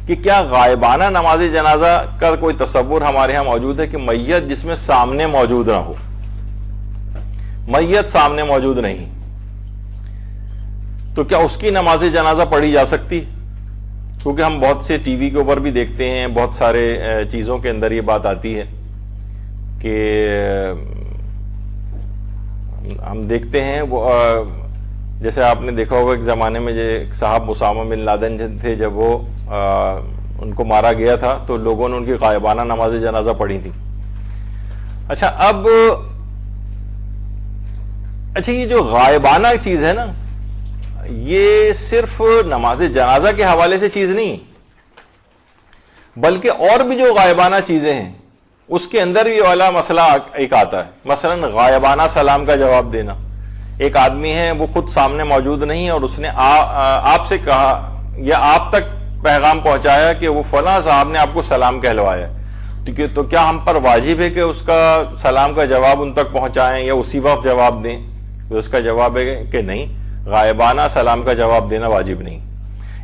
کہ کیا غائبانہ نماز جنازہ کا کوئی تصور ہمارے ہاں موجود ہے کہ میت جس میں سامنے موجود نہ ہو، میت سامنے موجود نہیں، تو کیا اس کی نماز جنازہ پڑھی جا سکتی؟ کیونکہ ہم بہت سے ٹی وی کے اوپر بھی دیکھتے ہیں، بہت سارے چیزوں کے اندر یہ بات آتی ہے کہ ہم دیکھتے ہیں وہ جیسے آپ نے دیکھا ہوگا ایک زمانے میں جو ایک صاحب اسامہ بن لادن تھے، جب وہ ان کو مارا گیا تھا تو لوگوں نے ان کی غائبانہ نماز جنازہ پڑھی تھی۔ اچھا یہ جو غائبانہ چیز ہے نا، یہ صرف نماز جنازہ کے حوالے سے چیز نہیں، بلکہ اور بھی جو غائبانہ چیزیں ہیں اس کے اندر بھی والا مسئلہ ایک آتا ہے۔ مثلا غائبانہ سلام کا جواب دینا۔ ایک آدمی ہے، وہ خود سامنے موجود نہیں ہے اور اس نے آپ سے کہا یا آپ تک پیغام پہنچایا کہ وہ فلاں صاحب نے آپ کو سلام کہلوایا، تو کیا ہم پر واجب ہے کہ اس کا سلام کا جواب ان تک پہنچائیں یا اسی وقت جواب دیں؟ اس کا جواب ہے کہ نہیں، غائبانہ سلام کا جواب دینا واجب نہیں۔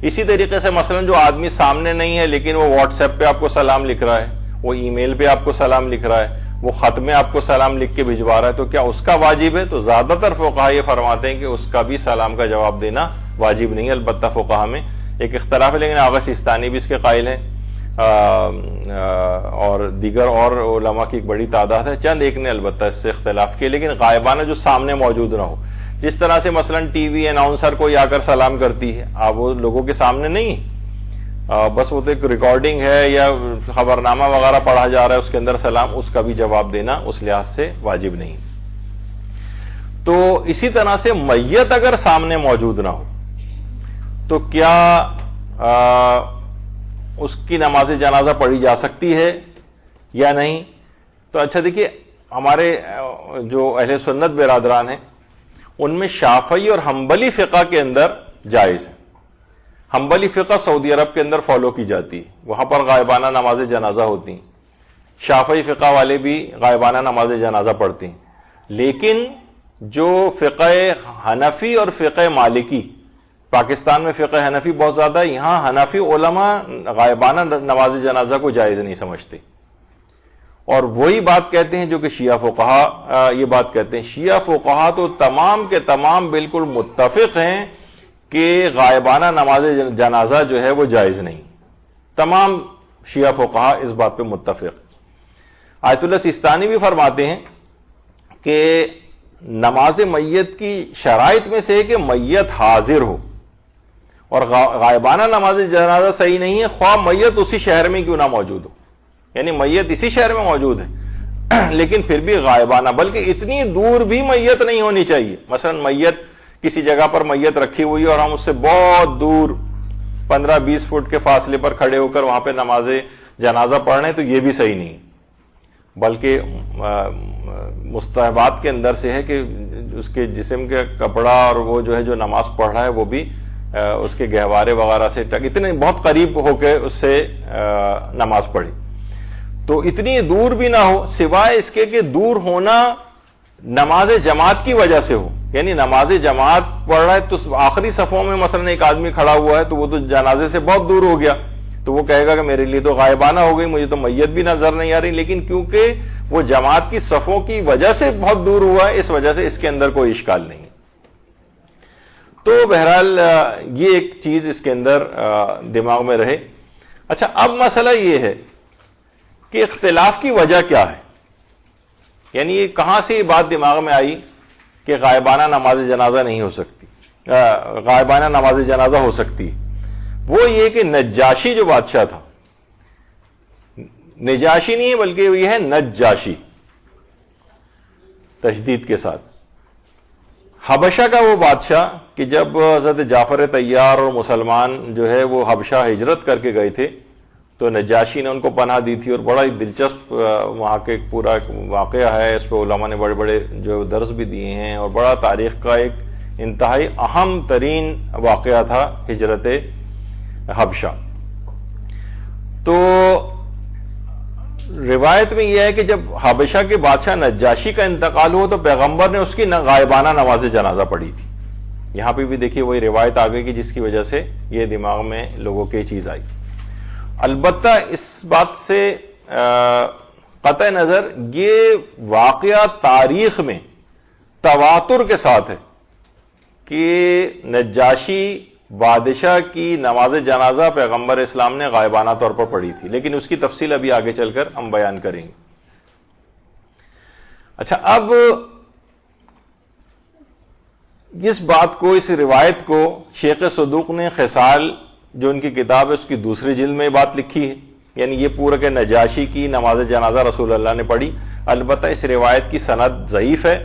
اسی طریقے سے مثلا جو آدمی سامنے نہیں ہے لیکن وہ واٹس ایپ پہ آپ کو سلام لکھ رہا ہے، وہ ای میل پہ آپ کو سلام لکھ رہا ہے، وہ خط میں آپ کو سلام لکھ کے بھجوا رہا ہے، تو کیا اس کا واجب ہے؟ تو زیادہ تر فقہا یہ فرماتے ہیں کہ اس کا بھی سلام کا جواب دینا واجب نہیں ہے۔ البتہ فقہا میں ایک اختلاف ہے، لیکن آغا سیستانی بھی اس کے قائل ہیں اور دیگر اور علماء کی ایک بڑی تعداد ہے، چند ایک نے البتہ اس سے اختلاف کیے۔ لیکن غائبانہ جو سامنے موجود نہ ہو، جس طرح سے مثلا ٹی وی اناؤنسر کوئی آ کر سلام کرتی ہے، آپ وہ لوگوں کے سامنے نہیں، بس وہ تو ایک ریکارڈنگ ہے یا خبرنامہ وغیرہ پڑھا جا رہا ہے، اس کے اندر سلام، اس کا بھی جواب دینا اس لحاظ سے واجب نہیں۔ تو اسی طرح سے میت اگر سامنے موجود نہ ہو تو کیا اس کی نماز جنازہ پڑھی جا سکتی ہے یا نہیں؟ تو اچھا دیکھیے، ہمارے جو اہل سنت برادران ہیں ان میں شافعی اور حنبلی فقہ کے اندر جائز ہے۔ حنبلی فقہ سعودی عرب کے اندر فالو کی جاتی ہے، وہاں پر غائبانہ نماز جنازہ ہوتی ہیں، شافعی فقہ والے بھی غائبانہ نماز جنازہ پڑھتے ہیں۔ لیکن جو فقہ حنفی اور فقہ مالکی، پاکستان میں فقہ حنفی بہت زیادہ ہے، یہاں حنفی علماء غائبانہ نماز جنازہ کو جائز نہیں سمجھتے، اور وہی بات کہتے ہیں جو کہ شیعہ فقہا یہ بات کہتے ہیں۔ شیعہ فقہا تو تمام کے تمام بالکل متفق ہیں کہ غائبانہ نماز جنازہ جو ہے وہ جائز نہیں، تمام شیعہ فقہا اس بات پہ متفق۔ آیت اللہ سیستانی بھی فرماتے ہیں کہ نماز میت کی شرائط میں سے ہے کہ میت حاضر ہو، اور غائبانہ نماز جنازہ صحیح نہیں ہے خواہ میت اسی شہر میں کیوں نہ موجود ہو، یعنی میت اسی شہر میں موجود ہے لیکن پھر بھی غائبانہ، بلکہ اتنی دور بھی میت نہیں ہونی چاہیے۔ مثلا میت کسی جگہ پر میت رکھی ہوئی ہے اور ہم اس سے بہت دور 15-20 فٹ کے فاصلے پر کھڑے ہو کر وہاں پہ نماز جنازہ پڑھ رہے ہیں، تو یہ بھی صحیح نہیں، بلکہ مستحبات کے اندر سے ہے کہ اس کے جسم کے کپڑا اور وہ جو ہے جو نماز پڑھ رہا ہے وہ بھی اس کے گہوارے وغیرہ سے اتنے بہت قریب ہو کے اس سے نماز پڑھے، تو اتنی دور بھی نہ ہو، سوائے اس کے کہ دور ہونا نماز جماعت کی وجہ سے ہو، یعنی نماز جماعت پڑھ رہا ہے تو آخری صفوں میں مثلا ایک آدمی کھڑا ہوا ہے تو وہ تو جنازے سے بہت دور ہو گیا، تو وہ کہے گا کہ میرے لیے تو غائبانہ ہو گئی، مجھے تو میت بھی نظر نہیں آ رہی، لیکن کیونکہ وہ جماعت کی صفوں کی وجہ سے بہت دور ہوا ہے، اس وجہ سے اس کے اندر کوئی اشکال نہیں۔ تو بہرحال یہ ایک چیز اس کے اندر دماغ میں رہے۔ اچھا، اب مسئلہ یہ ہے کہ اختلاف کی وجہ کیا ہے، یعنی یہ کہاں سے یہ بات دماغ میں آئی کہ غائبانہ نماز جنازہ نہیں ہو سکتی، غائبانہ نماز جنازہ ہو سکتی ہے؟ وہ یہ کہ نجاشی جو بادشاہ تھا، نجاشی نہیں ہے بلکہ یہ ہے نجاشی تشدید کے ساتھ، حبشہ کا وہ بادشاہ کہ جب حضرت جعفر طیار اور مسلمان جو ہے وہ حبشہ ہجرت کر کے گئے تھے تو نجاشی نے ان کو پناہ دی تھی، اور بڑا ہی دلچسپ وہاں کے پورا ایک واقعہ ہے، اس پہ علماء نے بڑے بڑے جو درس بھی دیے ہیں، اور بڑا تاریخ کا ایک انتہائی اہم ترین واقعہ تھا ہجرت حبشہ۔ تو روایت میں یہ ہے کہ جب حبشہ کے بادشاہ نجاشی کا انتقال ہوا تو پیغمبر نے اس کی غائبانہ نماز جنازہ پڑھی تھی۔ یہاں پہ بھی دیکھیے وہی روایت آ گئی کہ جس کی وجہ سے یہ دماغ میں لوگوں کی چیز آئی۔ البتہ اس بات سے قطع نظر یہ واقعہ تاریخ میں تواتر کے ساتھ ہے کہ نجاشی بادشاہ کی نماز جنازہ پیغمبر اسلام نے غائبانہ طور پر پڑھی تھی، لیکن اس کی تفصیل ابھی آگے چل کر ہم بیان کریں گے۔ اچھا، اب اس بات کو، اس روایت کو شیخ صدوق نے خصال جو ان کی کتاب ہے اس کی دوسری جلد میں بات لکھی ہے، یعنی یہ پورا کہ نجاشی کی نماز جنازہ رسول اللہ نے پڑھی۔ البتہ اس روایت کی سند ضعیف ہے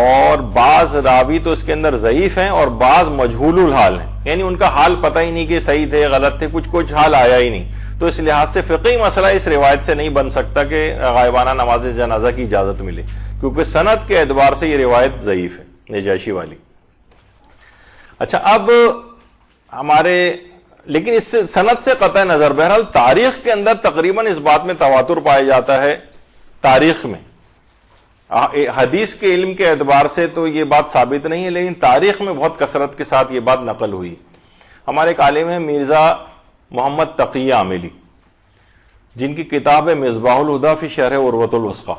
اور بعض راوی تو اس کے اندر ضعیف ہیں اور بعض مجہول الحال ہیں، یعنی ان کا حال پتہ ہی نہیں کہ صحیح تھے غلط تھے، کچھ حال آیا ہی نہیں۔ تو اس لحاظ سے فقہی مسئلہ اس روایت سے نہیں بن سکتا کہ غائبانہ نماز جنازہ کی اجازت ملے، کیونکہ سند کے اعتبار سے یہ روایت ضعیف ہے نجاشی والی۔ اچھا، اب لیکن اس سے سند سے قطع نظر، بہرحال تاریخ کے اندر تقریباً اس بات میں تواتر پایا جاتا ہے۔ تاریخ میں حدیث کے علم کے اعتبار سے تو یہ بات ثابت نہیں ہے، لیکن تاریخ میں بہت کثرت کے ساتھ یہ بات نقل ہوئی۔ ہمارے ایک عالم ہے مرزا محمد تقی عاملی، جن کی کتاب ہے مصباح الہدی فی شرح عروۃ الوثقی،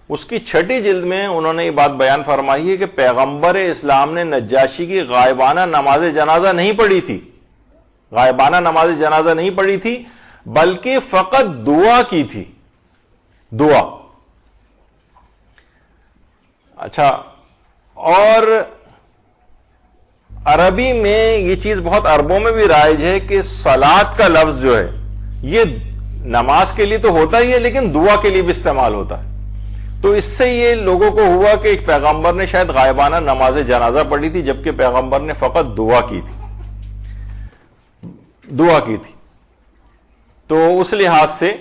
اس کی 6 جلد میں انہوں نے یہ بات بیان فرمائی ہے کہ پیغمبر اسلام نے نجاشی کی غائبانہ نماز جنازہ نہیں پڑھی تھی، غائبانہ نماز جنازہ نہیں پڑھی تھی، بلکہ فقط دعا کی تھی، دعا۔ اچھا، اور عربی میں یہ چیز بہت عربوں میں بھی رائج ہے کہ صلاۃ کا لفظ جو ہے یہ نماز کے لیے تو ہوتا ہی ہے لیکن دعا کے لیے بھی استعمال ہوتا ہے۔ تو اس سے یہ لوگوں کو ہوا کہ ایک پیغمبر نے شاید غائبانہ نماز جنازہ پڑھی تھی جبکہ پیغمبر نے فقط دعا کی تھی، دعا کی تھی۔ تو اس لحاظ سے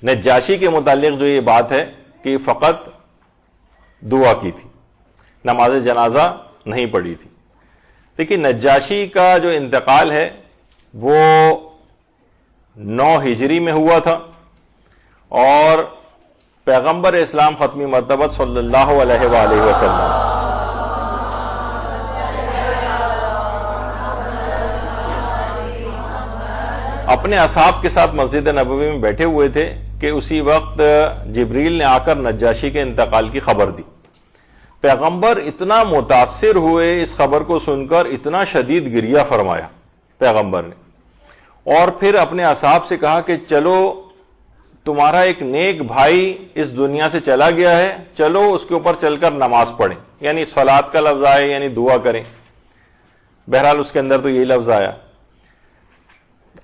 نجاشی کے متعلق جو یہ بات ہے کہ فقط دعا کی تھی، نماز جنازہ نہیں پڑھی تھی۔ دیکھیے، نجاشی کا جو انتقال ہے وہ 9 ہجری میں ہوا تھا اور پیغمبر اسلام ختمی مرتبت صلی اللہ علیہ وآلہ وسلم اپنے اصحاب کے ساتھ مسجد نبوی میں بیٹھے ہوئے تھے کہ اسی وقت جبریل نے آ کر نجاشی کے انتقال کی خبر دی۔ پیغمبر اتنا متاثر ہوئے اس خبر کو سن کر، اتنا شدید گریہ فرمایا پیغمبر نے، اور پھر اپنے اصحاب سے کہا کہ چلو تمہارا ایک نیک بھائی اس دنیا سے چلا گیا ہے، چلو اس کے اوپر چل کر نماز پڑھیں، یعنی صلاۃ کا لفظ آئے یعنی دعا کریں۔ بہرحال اس کے اندر تو یہی لفظ آیا۔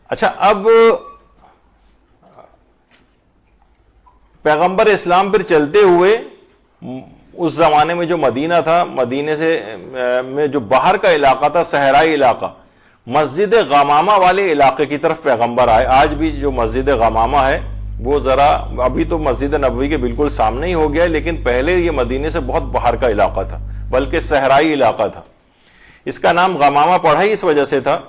اچھا، اب پیغمبر اسلام پھر چلتے ہوئے اس زمانے میں جو مدینہ تھا، مدینے سے میں جو باہر کا علاقہ تھا، صحرائی علاقہ، مسجد غمامہ والے علاقے کی طرف پیغمبر آئے۔ آج بھی جو مسجد غمامہ ہے وہ ذرا ابھی تو مسجد نبوی کے بالکل سامنے ہی ہو گیا، لیکن پہلے یہ مدینے سے بہت باہر کا علاقہ تھا، بلکہ صحرائی علاقہ تھا۔ اس کا نام غمامہ پڑھا ہی اس وجہ سے تھا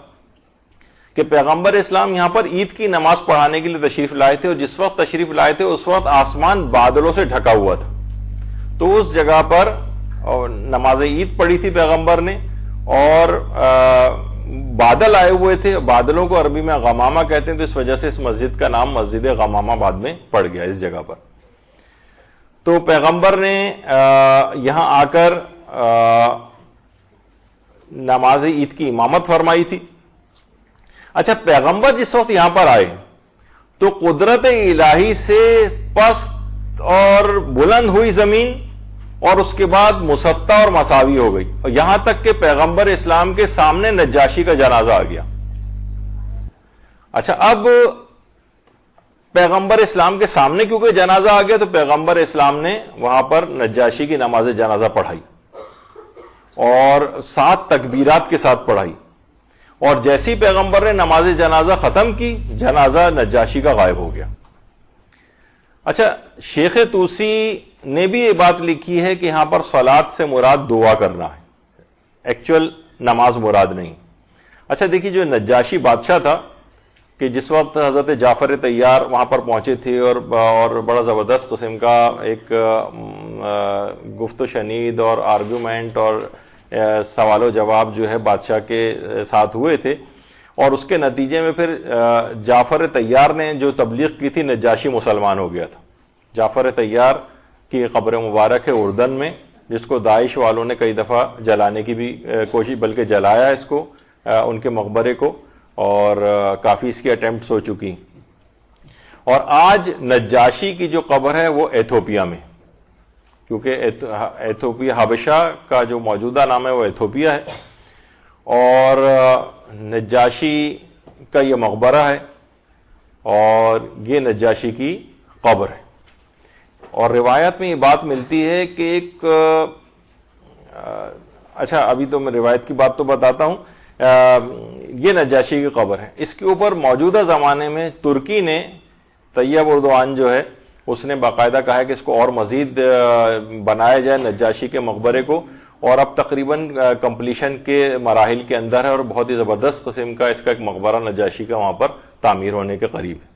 کہ پیغمبر اسلام یہاں پر عید کی نماز پڑھانے کے لیے تشریف لائے تھے، اور جس وقت تشریف لائے تھے اس وقت آسمان بادلوں سے ڈھکا ہوا تھا۔ تو اس جگہ پر نماز عید پڑھی تھی پیغمبر نے، اور بادل آئے ہوئے تھے، بادلوں کو عربی میں غمامہ کہتے ہیں، تو اس وجہ سے اس مسجد کا نام مسجد غمامہ بعد میں پڑ گیا اس جگہ پر۔ تو پیغمبر نے یہاں آ کر نماز عید کی امامت فرمائی تھی۔ اچھا، پیغمبر جس وقت یہاں پر آئے تو قدرت الہی سے پست اور بلند ہوئی زمین، اور اس کے بعد مسطح اور مساوی ہو گئی، اور یہاں تک کہ پیغمبر اسلام کے سامنے نجاشی کا جنازہ آ گیا۔ اچھا، اب پیغمبر اسلام کے سامنے کیونکہ جنازہ آ گیا تو پیغمبر اسلام نے وہاں پر نجاشی کی نماز جنازہ پڑھائی، اور 7 تکبیرات کے ساتھ پڑھائی، اور جیسی پیغمبر نے نماز جنازہ ختم کی، جنازہ نجاشی کا غائب ہو گیا۔ اچھا، شیخ طوسی نے بھی یہ بات لکھی ہے کہ یہاں پر صلاۃ سے مراد دعا کرنا ہے، ایکچوئل نماز مراد نہیں۔ اچھا دیکھیے، جو نجاشی بادشاہ تھا کہ جس وقت حضرت جعفر طیار وہاں پر پہنچے تھے اور بڑا زبردست قسم کا ایک گفت و شنید اور آرگومنٹ اور سوال و جواب جو ہے بادشاہ کے ساتھ ہوئے تھے، اور اس کے نتیجے میں پھر جعفر طیار نے جو تبلیغ کی تھی، نجاشی مسلمان ہو گیا تھا۔ جعفر طیار کی قبر مبارک ہے اردن میں، جس کو داعش والوں نے کئی دفعہ جلانے کی بھی کوشش، بلکہ جلایا اس کو، ان کے مقبرے کو، اور کافی اس کی اٹیمپٹس ہو چکی۔ اور آج نجاشی کی جو قبر ہے وہ ایتھوپیا میں، کیونکہ ایتھوپیا، حبشہ کا جو موجودہ نام ہے وہ ایتھوپیا ہے، اور نجاشی کا یہ مقبرہ ہے اور یہ نجاشی کی قبر ہے۔ اور روایت میں یہ بات ملتی ہے کہ ایک اچھا ابھی تو میں روایت کی بات تو بتاتا ہوں، یہ نجاشی کی قبر ہے۔ اس کے اوپر موجودہ زمانے میں ترکی نے، طیب اردوان جو ہے، اس نے باقاعدہ کہا ہے کہ اس کو اور مزید بنایا جائے نجاشی کے مقبرے کو، اور اب تقریباً کمپلیشن کے مراحل کے اندر ہے، اور بہت ہی زبردست قسم کا اس کا ایک مقبرہ نجاشی کا وہاں پر تعمیر ہونے کے قریب ہے۔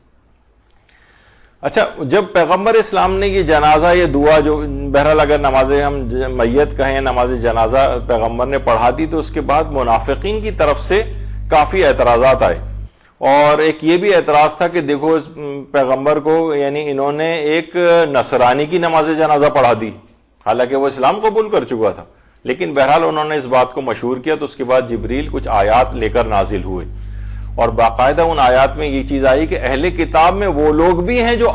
اچھا، جب پیغمبر اسلام نے یہ جنازہ، یہ دعا جو بہرحال اگر نماز ہم میت کہیں، نماز جنازہ پیغمبر نے پڑھا دی، تو اس کے بعد منافقین کی طرف سے کافی اعتراضات آئے، اور ایک یہ بھی اعتراض تھا کہ دیکھو اس پیغمبر کو، یعنی انہوں نے ایک نصرانی کی نماز جنازہ پڑھا دی، حالانکہ وہ اسلام قبول کر چکا تھا، لیکن بہرحال انہوں نے اس بات کو مشہور کیا۔ تو اس کے بعد جبریل کچھ آیات لے کر نازل ہوئے، اور باقاعدہ ان آیات میں یہ چیز آئی کہ اہل کتاب میں وہ لوگ بھی ہیں جو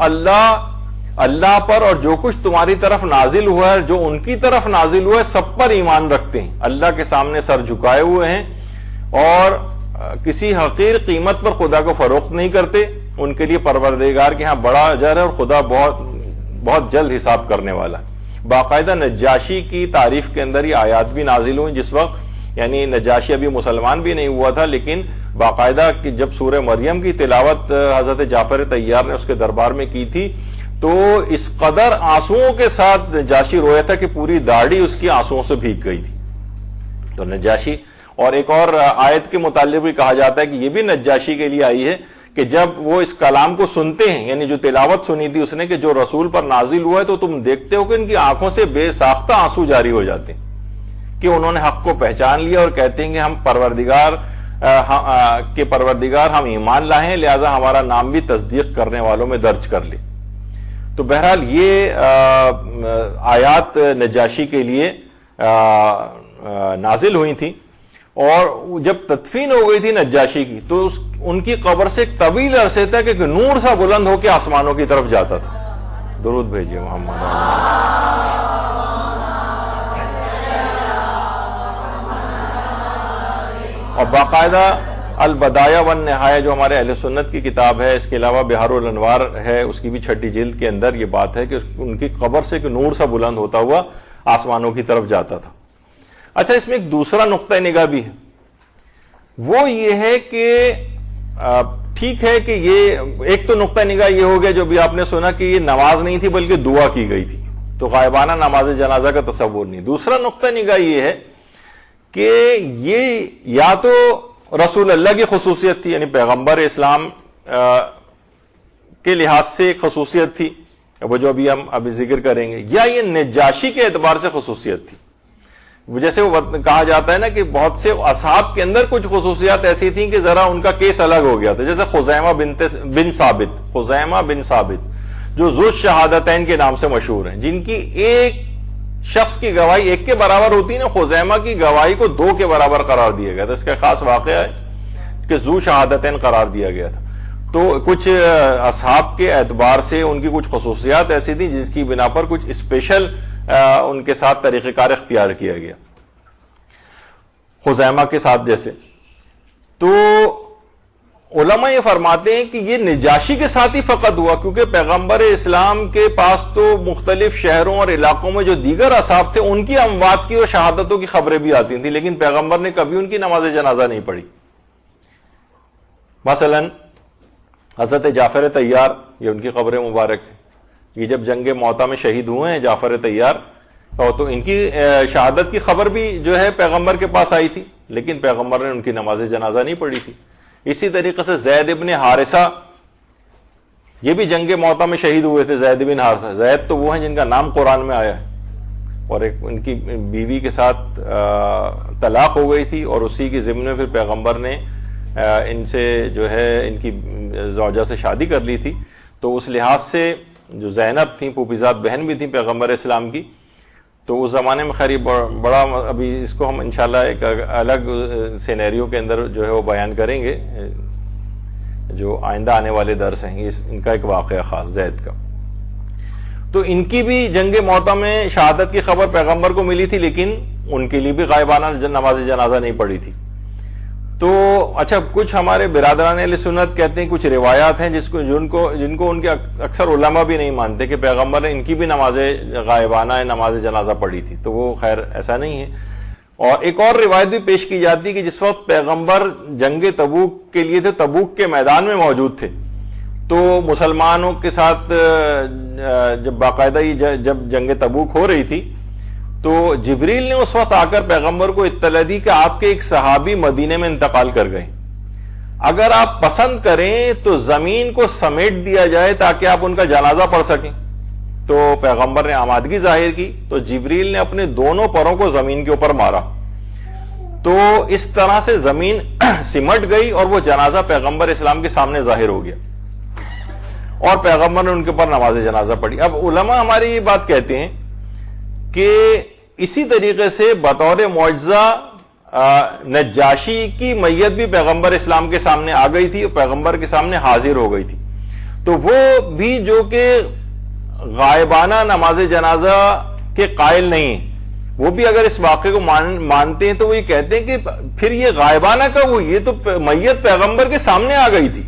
اللہ پر اور جو کچھ تمہاری طرف نازل ہوا ہے، جو ان کی طرف نازل ہوا ہے، سب پر ایمان رکھتے ہیں، اللہ کے سامنے سر جھکائے ہوئے ہیں، اور کسی حقیر قیمت پر خدا کو فروخت نہیں کرتے۔ ان کے لیے پروردگار کے ہاں بڑا اجر ہے، اور خدا بہت بہت جلد حساب کرنے والا ہے۔ باقاعدہ نجاشی کی تعریف کے اندر یہ آیات بھی نازل ہوئی، جس وقت یعنی نجاشی ابھی مسلمان بھی نہیں ہوا تھا، لیکن باقاعدہ کہ جب سورہ مریم کی تلاوت حضرت جعفر طیار نے اس کے دربار میں کی تھی، تو اس قدر آنسوؤں کے ساتھ نجاشی رویا تھا کہ پوری داڑھی اس کی آنسوؤں سے بھیگ گئی تھی۔ تو نجاشی، اور ایک اور آیت کے متعلق بھی کہا جاتا ہے کہ یہ بھی نجاشی کے لیے آئی ہے کہ جب وہ اس کلام کو سنتے ہیں، یعنی جو تلاوت سنی تھی اس نے کہ جو رسول پر نازل ہوا ہے، تو تم دیکھتے ہو کہ ان کی آنکھوں سے بے ساختہ آنسو جاری ہو جاتے ہیں کہ انہوں نے حق کو پہچان لیا، اور کہتے ہیں کہ ہم پروردگار ہم ایمان لائے ہیں، لہذا ہمارا نام بھی تصدیق کرنے والوں میں درج کر لے۔ تو بہرحال یہ آیات نجاشی کے لیے نازل ہوئی تھیں، اور جب تدفین ہو گئی تھی نجاشی کی، تو ان کی قبر سے ایک طویل عرصے تک ایک نور سا بلند ہو کے آسمانوں کی طرف جاتا تھا۔ درود بھیجیے محمد۔ اور باقاعدہ البدایہ والنہایہ جو ہمارے اہل سنت کی کتاب ہے، اس کے علاوہ بہار الانوار ہے، اس کی بھی 6 جلد کے اندر یہ بات ہے کہ ان کی قبر سے ایک نور سا بلند ہوتا ہوا آسمانوں کی طرف جاتا تھا۔ اچھا، اس میں ایک دوسرا نقطہ نگاہ بھی ہے، وہ یہ ہے کہ ٹھیک ہے کہ یہ ایک تو نقطہ نگاہ یہ ہو گیا جو بھی آپ نے سنا کہ یہ نماز نہیں تھی بلکہ دعا کی گئی تھی، تو غائبانہ نماز جنازہ کا تصور نہیں۔ دوسرا نقطہ نگاہ یہ ہے کہ یہ یا تو رسول اللہ کی خصوصیت تھی، یعنی پیغمبر اسلام کے لحاظ سے ایک خصوصیت تھی، وہ جو ہم ابھی ذکر کریں گے، یا یہ نجاشی کے اعتبار سے خصوصیت تھی۔ جیسے وہ کہا جاتا ہے نا کہ بہت سے اصحاب کے اندر کچھ خصوصیات ایسی تھیں کہ ذرا ان کا کیس الگ ہو گیا تھا، جیسے خزیمہ بن ثابت جو ذو الشہادتین کے نام سے مشہور ہیں، جن کی ایک شخص کی گواہی 1 کے برابر ہوتی ہے نا، خزیمہ کی گواہی کو 2 کے برابر قرار دیا گیا تھا۔ اس کا خاص واقعہ ہے کہ ذو شہادتین قرار دیا گیا تھا۔ تو کچھ اصحاب کے اعتبار سے ان کی کچھ خصوصیات ایسی تھیں جس کی بنا پر کچھ اسپیشل ان کے ساتھ طریقہ کار اختیار کیا گیا، خزیمہ کے ساتھ جیسے۔ تو علماء یہ فرماتے ہیں کہ یہ نجاشی کے ساتھ ہی فقط ہوا، کیونکہ پیغمبر اسلام کے پاس تو مختلف شہروں اور علاقوں میں جو دیگر اصحاب تھے ان کی اموات کی اور شہادتوں کی خبریں بھی آتی تھیں، لیکن پیغمبر نے کبھی ان کی نماز جنازہ نہیں پڑھی۔ مثلا حضرت جعفر طیار، یہ ان کی قبر مبارک ہے، یہ جب جنگ موتا میں شہید ہوئے ہیں جعفر طیار، تو ان کی شہادت کی خبر بھی جو ہے پیغمبر کے پاس آئی تھی، لیکن پیغمبر نے ان کی نماز جنازہ نہیں پڑھی تھی۔ اسی طریقے سے زید ابن حارثہ، یہ بھی جنگ موتا میں شہید ہوئے تھے۔ زید بن حارثہ، زید تو وہ ہیں جن کا نام قرآن میں آیا ہے، اور ایک ان کی بیوی کے ساتھ طلاق ہو گئی تھی، اور اسی کے ضمن میں پھر پیغمبر نے ان سے جو ہے ان کی زوجہ سے شادی کر لی تھی، تو اس لحاظ سے جو زینب تھیں پھوپھیزاد بہن بھی تھیں پیغمبر اسلام کی، تو اس زمانے میں خیر بڑا ابھی اس کو ہم انشاءاللہ ایک الگ سینیریو کے اندر جو ہے وہ بیان کریں گے، جو آئندہ آنے والے درس ہیں ان کا ایک واقعہ خاص زید کا. تو ان کی بھی جنگ موطا میں شہادت کی خبر پیغمبر کو ملی تھی، لیکن ان کے لیے بھی غائبانہ نماز جنازہ نہیں پڑھی تھی. تو اچھا کچھ ہمارے برادران اہل سنت کہتے ہیں کچھ روایات ہیں جن کو ان کے اکثر علماء بھی نہیں مانتے کہ پیغمبر نے ان کی بھی نماز غائبانہ نماز جنازہ پڑھی تھی، تو وہ خیر ایسا نہیں ہے. اور ایک اور روایت بھی پیش کی جاتی ہے کہ جس وقت پیغمبر جنگ تبوک کے لیے تھے، تبوک کے میدان میں موجود تھے، تو مسلمانوں کے ساتھ جب باقاعدہ جب جنگ تبوک ہو رہی تھی تو جبریل نے اس وقت آ کر پیغمبر کو اطلاع دی کہ آپ کے ایک صحابی مدینے میں انتقال کر گئے، اگر آپ پسند کریں تو زمین کو سمیٹ دیا جائے تاکہ آپ ان کا جنازہ پڑھ سکیں. تو پیغمبر نے آمادگی ظاہر کی تو جبریل نے اپنے دونوں پروں کو زمین کے اوپر مارا، تو اس طرح سے زمین سمٹ گئی اور وہ جنازہ پیغمبر اسلام کے سامنے ظاہر ہو گیا اور پیغمبر نے ان کے اوپر نماز جنازہ پڑھی. اب علماء ہماری یہ بات کہتے ہیں کہ اسی طریقے سے بطور معجزہ نجاشی کی میت بھی پیغمبر اسلام کے سامنے آ گئی تھی اور پیغمبر کے سامنے حاضر ہو گئی تھی، تو وہ بھی جو کہ غائبانہ نماز جنازہ کے قائل نہیں ہیں، وہ بھی اگر اس واقعے کو مانتے ہیں تو وہ یہ کہتے ہیں کہ پھر یہ غائبانہ کا وہ یہ تو میت پیغمبر کے سامنے آ گئی تھی،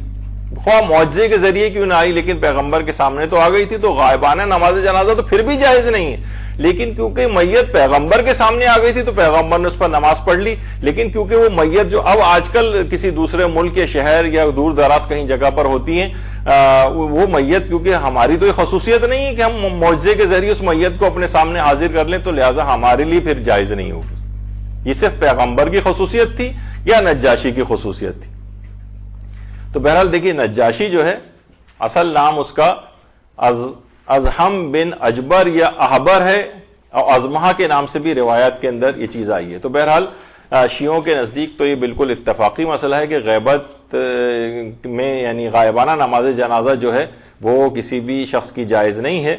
خواہ معجزے کے ذریعے کیوں نہ آئی لیکن پیغمبر کے سامنے تو آ گئی تھی، تو غائبانہ نماز جنازہ تو پھر بھی جائز نہیں ہے. لیکن کیونکہ میت پیغمبر کے سامنے آ گئی تھی تو پیغمبر نے اس پر نماز پڑھ لی. لیکن کیونکہ وہ میت جو اب آج کل کسی دوسرے ملک یا شہر یا دور دراز کہیں جگہ پر ہوتی ہیں، وہ میت کیونکہ ہماری تو یہ خصوصیت نہیں ہے کہ ہم معجزے کے ذریعے اس میت کو اپنے سامنے حاضر کر لیں، تو لہٰذا ہمارے لیے پھر جائز نہیں ہوگی. یہ صرف پیغمبر کی خصوصیت تھی یا نجاشی کی خصوصیت تھی. تو بہرحال دیکھیے نجاشی جو ہے اصل نام اس کا ازہم بن اجبر یا احبر ہے، اور ازمہا کے نام سے بھی روایات کے اندر یہ چیز آئی ہے. تو بہرحال شیعوں کے نزدیک تو یہ بالکل اتفاقی مسئلہ ہے کہ غیبت میں یعنی غائبانہ نماز جنازہ جو ہے وہ کسی بھی شخص کی جائز نہیں ہے.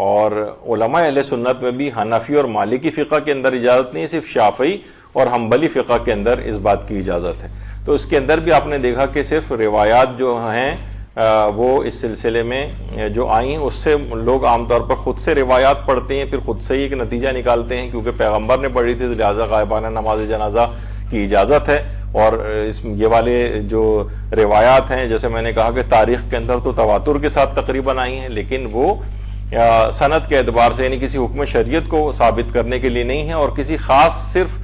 اور علماء اہل سنت میں بھی حنفی اور مالکی فقہ کے اندر اجازت نہیں ہے، صرف شافعی اور حنبلی فقہ کے اندر اس بات کی اجازت ہے. تو اس کے اندر بھی آپ نے دیکھا کہ صرف روایات جو ہیں وہ اس سلسلے میں جو آئی ہیں اس سے لوگ عام طور پر خود سے روایات پڑھتے ہیں، پھر خود سے ہی ایک نتیجہ نکالتے ہیں کیونکہ پیغمبر نے پڑھی تھی تو لہٰذا غائبانہ نماز جنازہ کی اجازت ہے. اور یہ والے جو روایات ہیں جیسے میں نے کہا کہ تاریخ کے اندر تو تواتر کے ساتھ تقریباً آئی ہیں، لیکن وہ سند کے اعتبار سے یعنی کسی حکم شریعت کو ثابت کرنے کے لیے نہیں ہے. اور کسی خاص صرف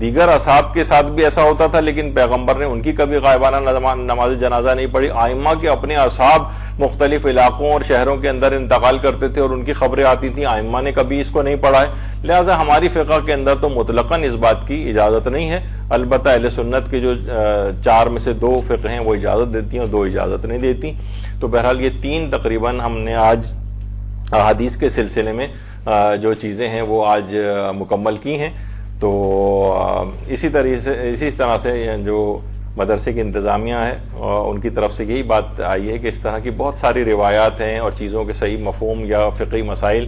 دیگر اصحاب کے ساتھ بھی ایسا ہوتا تھا لیکن پیغمبر نے ان کی کبھی غائبانہ نماز جنازہ نہیں پڑھی. ائمہ کے اپنے اصحاب مختلف علاقوں اور شہروں کے اندر انتقال کرتے تھے اور ان کی خبریں آتی تھیں، ائمہ نے کبھی اس کو نہیں پڑھا ہے. لہٰذا ہماری فقہ کے اندر تو مطلقاً اس بات کی اجازت نہیں ہے. البتہ اہل سنت کے جو 4 میں سے 2 فقہ ہیں وہ اجازت دیتی ہیں اور 2 اجازت نہیں دیتی. تو بہرحال یہ 3 تقریباً ہم نے آج حدیث کے سلسلے میں جو چیزیں ہیں وہ آج مکمل کی ہیں. تو اسی طرح سے جو مدرسے کی انتظامیہ ہے ان کی طرف سے یہی بات آئی ہے کہ اس طرح کی بہت ساری روایات ہیں اور چیزوں کے صحیح مفہوم یا فقہی مسائل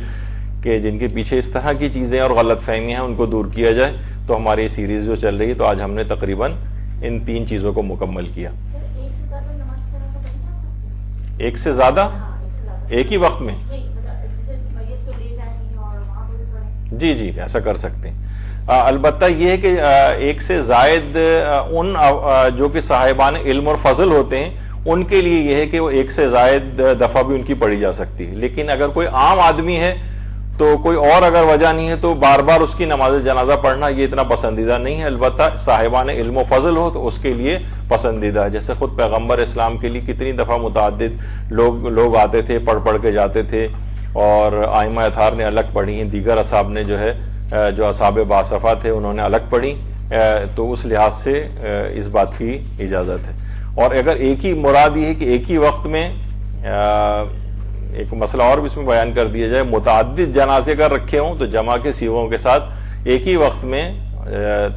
کہ جن کے پیچھے اس طرح کی چیزیں اور غلط فہمیاں ہیں ان کو دور کیا جائے. تو ہماری یہ سیریز جو چل رہی ہے تو آج ہم نے تقریباً ان 3 چیزوں کو مکمل کیا. ایک سے زیادہ ایک ہی وقت میں جی ایسا کر سکتے ہیں. البتہ یہ ہے کہ ایک سے زائد ان جو کہ صاحبان علم اور فضل ہوتے ہیں ان کے لیے یہ ہے کہ وہ ایک سے زائد دفعہ بھی ان کی پڑھی جا سکتی ہے. لیکن اگر کوئی عام آدمی ہے تو کوئی اور اگر وجہ نہیں ہے تو بار بار اس کی نماز جنازہ پڑھنا یہ اتنا پسندیدہ نہیں ہے. البتہ صاحبان علم و فضل ہو تو اس کے لیے پسندیدہ ہے. جیسے خود پیغمبر اسلام کے لیے کتنی دفعہ متعدد لوگ آتے تھے، پڑھ کے جاتے تھے اور ائمہ اطہار نے الگ پڑھی ہیں، دیگر اصحاب نے جو ہے جو اصحاب باصفہ تھے انہوں نے الگ پڑھی. تو اس لحاظ سے اس بات کی اجازت ہے. اور اگر ایک ہی مراد یہ ہے کہ ایک ہی وقت میں ایک مسئلہ اور بھی اس میں بیان کر دیا جائے، متعدد جنازے اگر رکھے ہوں تو جمع کے سیغوں کے ساتھ ایک ہی وقت میں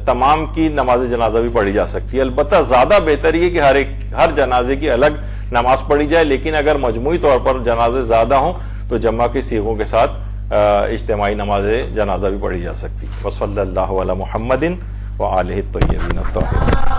تمام کی نماز جنازہ بھی پڑھی جا سکتی ہے. البتہ زیادہ بہتر یہ کہ ہر جنازے کی الگ نماز پڑھی جائے، لیکن اگر مجموعی طور پر جنازے زیادہ ہوں تو جمع کے صیغوں کے ساتھ اجتماعی نماز جنازہ بھی پڑھی جا سکتی ہے. وصلی اللہ علی محمد وآلہ الطیبین الطاہرین.